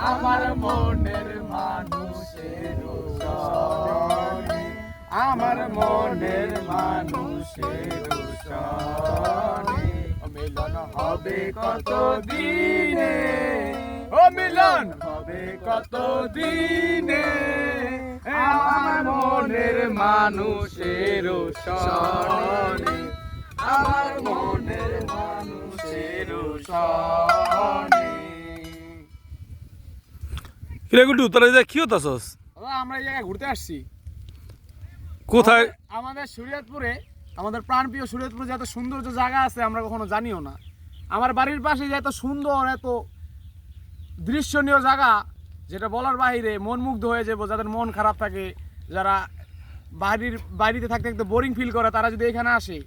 আমার মনের মানুষের সনে, আমার মনের মানুষের সনে। মিলন হবে কত দিনে, ও মিলন হবে কত দিনে, আমার মনের মানুষের সনে, আমার মনের মানুষের সনে। কিরে গুড্ডু, তোরা যে কি হতাছস? আমরা এই জায়গায় ঘুরতে আসছি। কোথায়? আমাদের শরীয়তপুরে, আমাদের প্রাণপ্রিয় শরীয়তপুরে যে এত সৌন্দর্য জায়গা আছে আমরা কখনো জানিও না। আমার বাড়ির পাশে যে এত সুন্দর, এত দৃশ্যনীয় জায়গা, যেটা বলার বাইরে, মন মুগ্ধ হয়ে যাবো। যাদের মন খারাপ থাকে, যারা বাড়িতে থাকতে থাকতে বোরিং ফিল করে, তারা যদি এখানে আসে,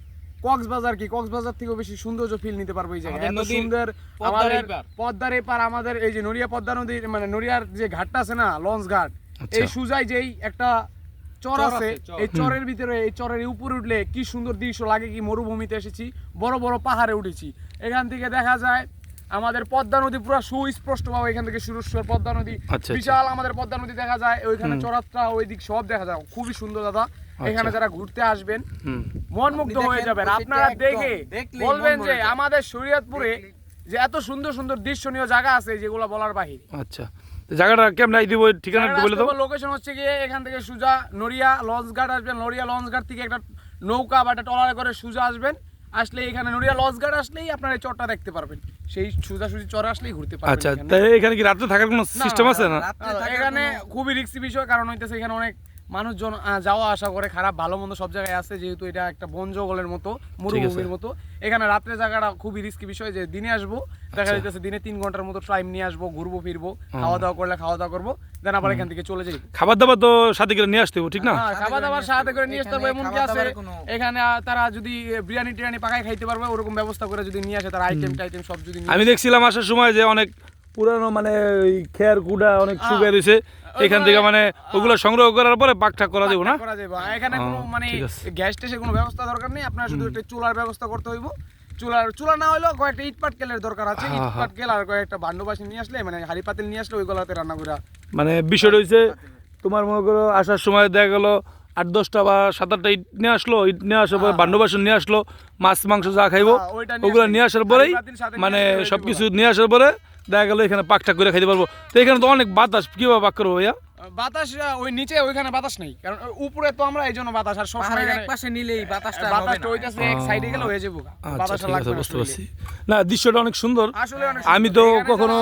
কক্সবাজার কি, কক্সবাজার থেকেও বেশি সৌন্দর্য ফিল নিতে পারবো এই জায়গায়। এত সুন্দর আমাদের পদ্মার এপার, আমাদের এই যে নড়িয়া পদ্মা নদীর, মানে নড়িয়ার যে ঘাটটা আছে না, লঞ্চ ঘাট, এই সুজাই যেই একটা চর আছে, এই চরের ভিতরে, এই চরের উপরে উঠলে কি সুন্দর দৃশ্য লাগে। কি মরুভূমিতে এসেছি, বড় বড় পাহাড়ে উঠেছি। এখান থেকে দেখা যায় আমাদের পদ্মা নদী পুরো সুস্পষ্ট ভাবে, এখান থেকে সুরেশ্বর পদ্মা নদী, বিশাল আমাদের পদ্মা নদী দেখা যায়। ওইখানে চরাতটা, ওই দিক সব দেখা যায়, খুবই সুন্দর দাদা। এখানে যারা ঘুরতে আসবেন মন মুগ্ধ হয়ে যাবেন। আপনারা দেখে বলবেন যে আমাদের শরীয়তপুরে যে এত সুন্দর সুন্দর দৃশ্যনীয় জায়গা আছে, যেগুলো বলার বাহিরে। আচ্ছা, জায়গাটা কেমন দিব, ঠিকানাটা বলে দাও। লোকেশন হচ্ছে গিয়ে এখান থেকে সুজা নড়িয়া লঞ্চ ঘাট আসবেন। নড়িয়া লঞ্চ ঘাট থেকে একটা নৌকা বা একটা ট্রলারে করে সুজা আসবেন। আসলে এখানে নড়িয়া লঞ্চ ঘাট আসলেই আপনারা এই চরটা দেখতে পারবেন। সেই সুজাসুজি চর আসলেই ঘুরতে পারবেন। আচ্ছা, তাই এখানে কি রাতে থাকার কোনো সিস্টেম আছে না? এখানে খুবই রিস্কি বিষয়, কারণ হইতেছে এখানে অনেক মানুষজন যাওয়া আসা করে, খারাপ ভালো মন্দ সব জায়গায় আছে। যেহেতু এটা একটা বন জঙ্গলের মতো, মরুভূমির মতো, এখানে রাত্রে জায়গাটা খুবই রিস্কি বিষয়। যে দিনে আসবো, দেখা যাইতেছে দিনে 3 ঘন্টার মতো টাইম নিয়ে আসবো, ঘুরবো ফিরবো, খাওয়া দাওয়া করলে খাওয়া দাওয়া করবো, দেন আবার এখান থেকে চলে যাই। খাবার দাবার তো সাথে করে নিয়ে আসতে হবে, ঠিক না? খাবার দাবার সাথে করে নিয়ে আসতে হবে। এমনকি আছে এখানে তারা যদি বিরিয়ানি টিরিয়ানি পাকায় খাইতে পারবে, ওরকম ব্যবস্থা করে যদি নিয়ে আসে, তারা আইটেম টাইটেম সব যদি। আমি দেখছিলাম আসার সময় যে অনেক পুরানো, মানে খেয়ার কুড়া অনেক শুকিয়ে রয়েছে, এখান থেকে মানে ওগুলো সংগ্রহ করার পরে পাকঠাক করা যাবে না? এখানে কোনো মানে গ্যাস টেসের কোনো ব্যবস্থা দরকার নেই। আপনার শুধু একটা চুলার ব্যবস্থা করতে হইব। চুলা না হলেও কয়েকটা ইট পাটকেলের দরকার আছে। ইট পাটকেল আর কয়েকটা ভান্ডবাসী নিয়ে আসলে, মানে হাড়ি পাতিল নিয়ে আসলে ওইগুলোতে রান্না করা। মানে বিষয়টা হচ্ছে, তোমার মনে করো আসার সময় দেখা গেল 8-10টা বা 7-8টা ইট নিয়ে আসলো, ইট নিয়ে আসার পরে ভান্ডবাসন নিয়ে আসলো, মাছ মাংস যা খাইবো ওগুলো নিয়ে আসার পরেই, মানে সবকিছু নিয়ে আসার পরে দেখা গেল এখানে পাকঠাক করে খাইতে পারবো। তো এখানে তো অনেক বাতাস, কিভাবে পাক করবো ভাইয়া? বাতাস ওই নিচে, ওইখানে বাতাস নেই, কারণ উপরে তো আমরা এই জন্য বাতাস। আর সবসময় এক পাশে নিলেই বাতাসটা হইতাছে, এক সাইডে গেলে হয়ে যাবে, বাতাস লাগবে। বুঝতে পারছি না, দৃশ্যটা অনেক সুন্দর। আমি তো কখনো,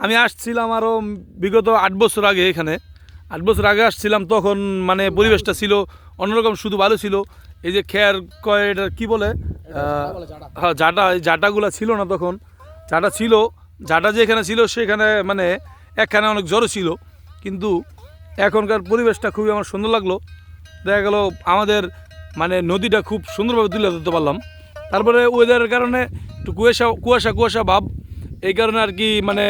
আমি আসছিলাম আরো বিগত 8 বছর আগে, এখানে 8 বছর আগে আসছিলাম, তখন মানে পরিবেশটা ছিল অন্যরকম, শুধু ভালো ছিল। এই যে খেয়ার কয়, এটা কি বলে, হ্যাঁ জাটা, এই জাটাগুলো ছিল না তখন। জাটা ছিল, জাটা যেখানে ছিল সেখানে মানে একখানে অনেক জড়ো ছিল, কিন্তু এখনকার পরিবেশটা খুবই আমার সুন্দর লাগলো। দেখা গেল আমাদের মানে নদীটা খুব সুন্দরভাবে তুলে ধরতে পারলাম। তারপরে ওয়েদারের কারণে একটু কুয়াশা কুয়াশা ভাব, এই কারণে আর কি মানে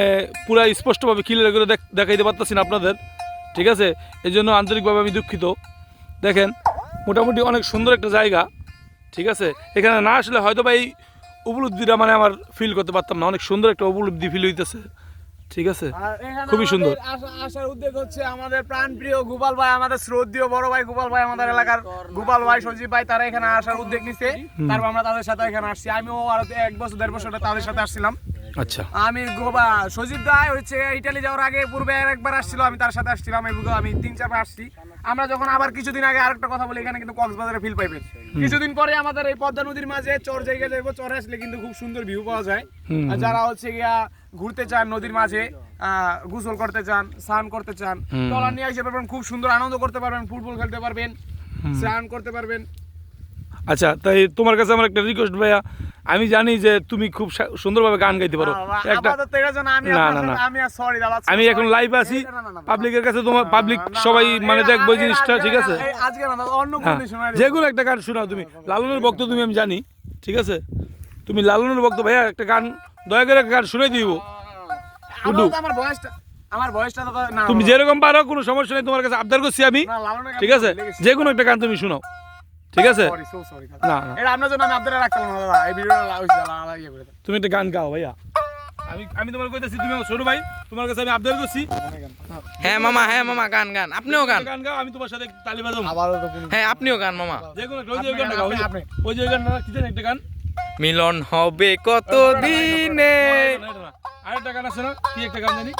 পুরো স্পষ্টভাবে ক্লিয়ার করে দেখাইতে পারতেছি না আপনাদের, ঠিক আছে? এই জন্য আন্তরিকভাবে আমি দুঃখিত। দেখেন মোটামুটি অনেক সুন্দর একটা জায়গা, ঠিক আছে? এখানে না আসলে হয়তো বা এই উপলব্ধিটা মানে আমার ফিল করতে পারতাম না। অনেক সুন্দর একটা উপলব্ধি ফিল হইতেছে, ঠিক আছে? খুবই সুন্দর। আসার উদ্যোগ হচ্ছে আমাদের প্রাণপ্রিয় গোপাল ভাই, আমাদের শ্রদ্ধেয় বড় ভাই গোপাল ভাই, আমাদের এলাকার গোপাল ভাই, সঞ্জীব ভাই, তারা এখানে আসার উদ্যোগ নিচ্ছে। তারপর আমরা তাদের সাথে এখানে আসছি। আমিও আরো 1 বছর 1.5 বছর তাদের সাথে আসছিলাম। আচ্ছা, আমি সজীব ভাই হচ্ছে ইটালি যাওয়ার আগে পূর্বে একবার আসছিল, আমি তার সাথে আসছিলাম। আমি 3-4 বার আসছি। আমরা যখন আবার কিছুদিন আগে আরেকটা কথা বলি, এখানে কিন্তু কক্সবাজারে ফিল পাইবেন। কিছুদিন পরে আমাদের এই পদ্মা নদীর মাঝে চর জায়গা যাইবো, চরে আসলে কিন্তু খুব সুন্দর ভিউ পাওয়া যায়। যারা হচ্ছে গিয়া ঘুরতে চান, নদীর মাঝে গোসল করতে চান, স্নান করতে চান, ট্রলার নিয়ে আসতে পারবেন, খুব সুন্দর আনন্দ করতে পারবেন, ফুটবল খেলতে পারবেন, স্নান করতে পারবেন। আচ্ছা, তাই তোমার কাছে আমার একটা রিকোয়েস্ট ভাইয়া, আমি জানি যে তুমি খুব সুন্দরভাবে গান গাইতে পারো। আমি এখন লাইভ আছি, পাবলিকের কাছে, তোমার পাবলিক সবাই মানে দেখবো জিনিসটা, ঠিক আছে? যে কোনো একটা গান শোনাও তুমি। লালনের ভক্ত তুমি, আমি জানি, ঠিক আছে? তুমি লালনের ভক্ত ভাইয়া, একটা গান দয়া করে গান শুনে দিব। তুমি যেরকম পারো, কোনো সমস্যা নেই, তোমার কাছে আবদার করছি আমি, ঠিক আছে? যে কোনো একটা গান তুমি শোনাও, ঠিক আছে? তুমি একটা গান গাও ভাইয়া, আমি তোমার কইতাছি তুমি আমার ছোট ভাই, তোমার কাছে আমি আবদার করছি। হ্যাঁ মামা গান গান, আপনিও গান। গান গাও, আমি তোমার সাথে তালি বাজাবো। আবারও তো কোন হ্যাঁ আপনিও গান মামা। যে কোনো ওই যে গানটা গাও, ওই যে গানটা কি জানি একটা গান। মিলন হবে কত দিনে। আরেকটা গান আছে না, কি একটা গান জানি,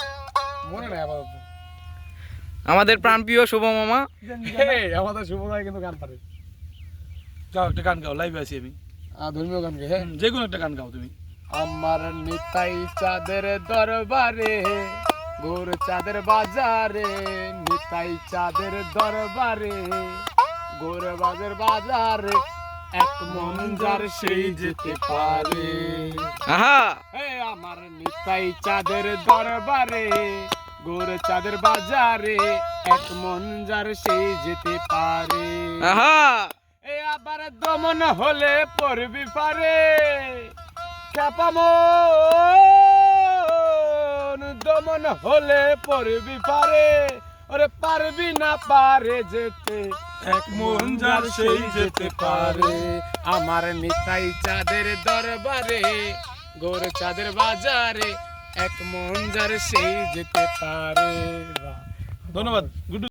মনে নাই আপাতত। আমাদের প্রাণপ্রিয় শুভ মামা। কি জানি গান? এই, আমাদের শুভ ভাই কিন্তু গান পারে। যাও একটা গান গাও, লাইভে আছি আমি। ধর্মীয় গান গে, হ্যাঁ। যে কোনো একটা গান গাও তুমি। আমার নিতাই চাঁদের দরবারে, গোর চাঁদের বাজারে, নিতাই চাঁদের দরবারে, গোর বাজার বাজারে, এক মন যার সেই যেতে পারে। আহা হে আমার নিতাই চাঁদের দরবারে, গোর চাঁদের বাজারে, এক মন যার সেই যেতে পারে। আহা এ আবার দমন হলে পড়বি পারে, খেপামন দমন হলে পড়বি পারে, ওরে পারবি না পারে যেতে, এক মন যার সেই যেতে পারে। আমার নিতাই চাঁদের দরবারে, গোর চাঁদের বাজারে, এক মন যার সেই যেতে পারে। ধন্যবাদ, গুড।